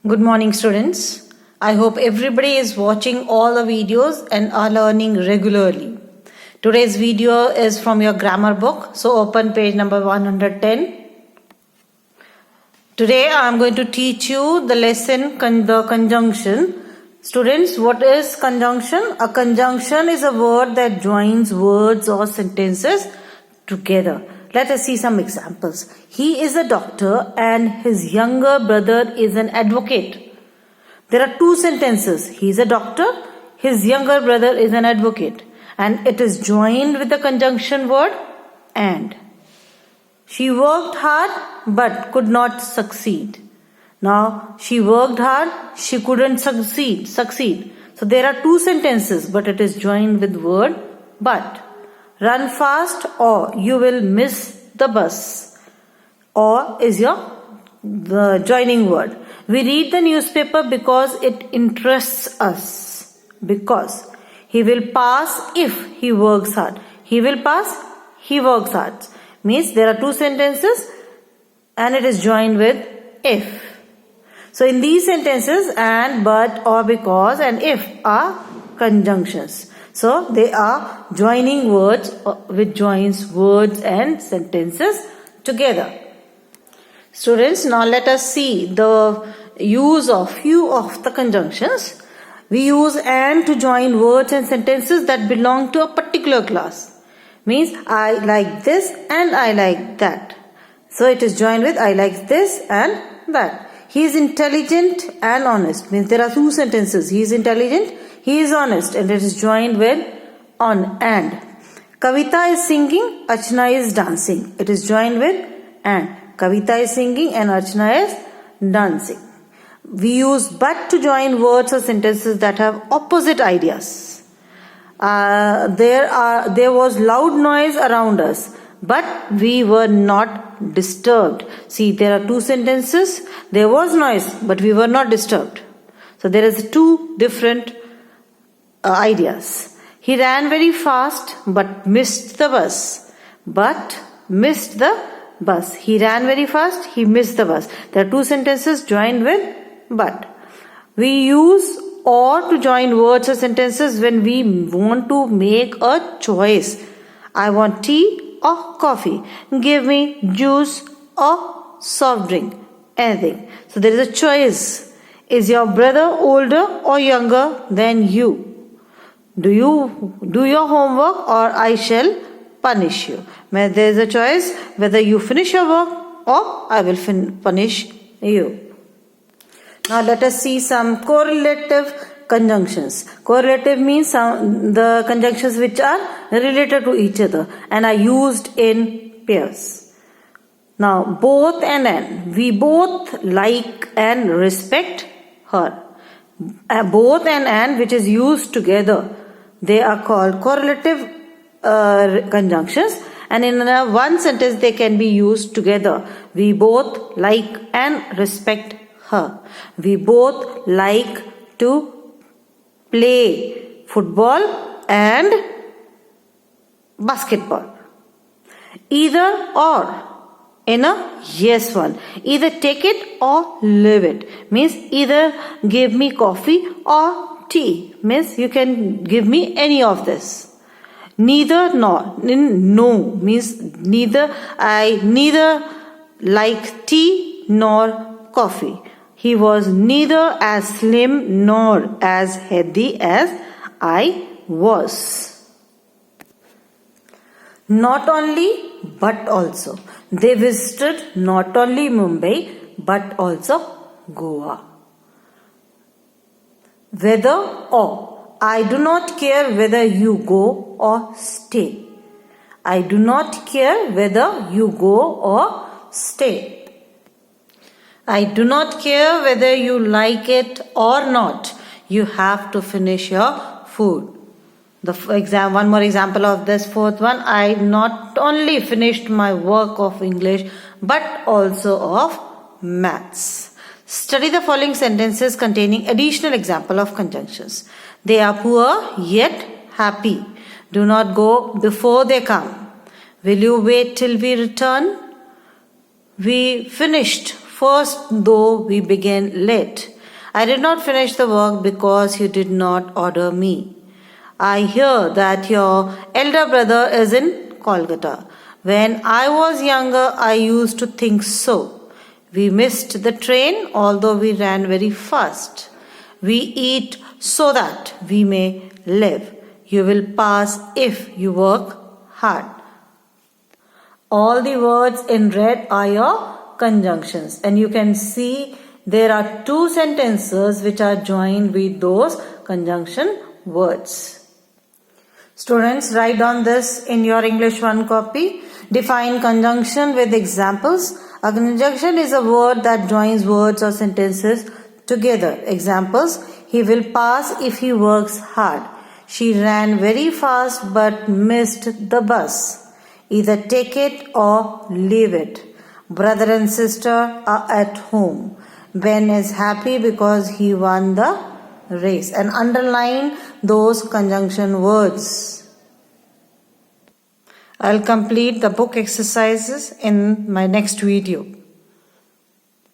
Good morning, students. I hope everybody is watching all the videos and are learning regularly. Today's video is from your grammar book, so open page number 110. Today I am going to teach you the lesson, the conjunction. Students, what is conjunction? A conjunction is a word that joins words or sentences together. Let us see some examples. He is a doctor and his younger brother is an advocate. There are two sentences. He is a doctor, his younger brother is an advocate. And it is joined with the conjunction word and. She worked hard but could not succeed. Now, she worked hard, she couldn't succeed. So there are two sentences, but it is joined with word but. Run fast or you will miss the bus. Or is the joining word. We read the newspaper because it interests us. Because he will pass if he works hard. He will pass, he works hard. Means there are two sentences and it is joined with if. So in these sentences, and, but, or, because and if are conjunctions. So they are joining words which joins words and sentences together. Students, now let us see the use of few of the conjunctions. We use and to join words and sentences that belong to a particular class. Means I like this and I like that. So it is joined with I like this and that. He is intelligent and honest. Means there are two sentences. He is intelligent, he is honest, and it is joined with on and. Kavita is singing, Archana is dancing. It is joined with and. Kavita is singing and Archana is dancing. We use but to join words or sentences that have opposite ideas. There was loud noise around us, but we were not disturbed. See, there are two sentences. There was noise, but we were not disturbed. So there is two different ideas. He ran very fast, but missed the bus. But missed the bus. He ran very fast, he missed the bus. There are two sentences joined with but. We use or to join words or sentences when we want to make a choice. I want tea or coffee. Give me juice or soft drink. Anything. So there is a choice. Is your brother older or younger than you? Do you do your homework or I shall punish you? There is a choice whether you finish your work or I will punish you. Now let us see some correlative conjunctions. Correlative means the conjunctions which are related to each other and are used in pairs. Now both and. We both like and respect her. Both and which is used together, they are called correlative conjunctions, and in one sentence they can be used together. We both like and respect her. We both like to play football and basketball. Either or. In a yes one. Either take it or leave it. Means either give me coffee or tea. Means you can give me any of this. Neither nor. No means neither. I neither like tea nor coffee. He was neither as slim nor as healthy as I was. Not only but also. They visited not only Mumbai but also Goa. Whether or. I do not care whether you go or stay. I do not care whether you go or stay. I do not care whether you like it or not. You have to finish your food. One more example of this fourth one. I not only finished my work of English but also of maths. Study the following sentences containing additional example of conjunctions. They are poor yet happy. Do not go before they come. Will you wait till we return? We finished first though we began late. I did not finish the work because you did not order me. I hear that your elder brother is in Kolkata. When I was younger, I used to think so. We missed the train although we ran very fast. We eat so that we may live. You will pass if you work hard. All the words in red are your conjunctions, and you can see there are two sentences which are joined with those conjunction words. Students, write down this in your English 1 copy. Define conjunction with examples. A conjunction is a word that joins words or sentences together. Examples: he will pass if he works hard. She ran very fast but missed the bus. Either take it or leave it. Brother and sister are at home. Ben is happy because he won the race. And underline those conjunction words. I'll complete the book exercises in my next video.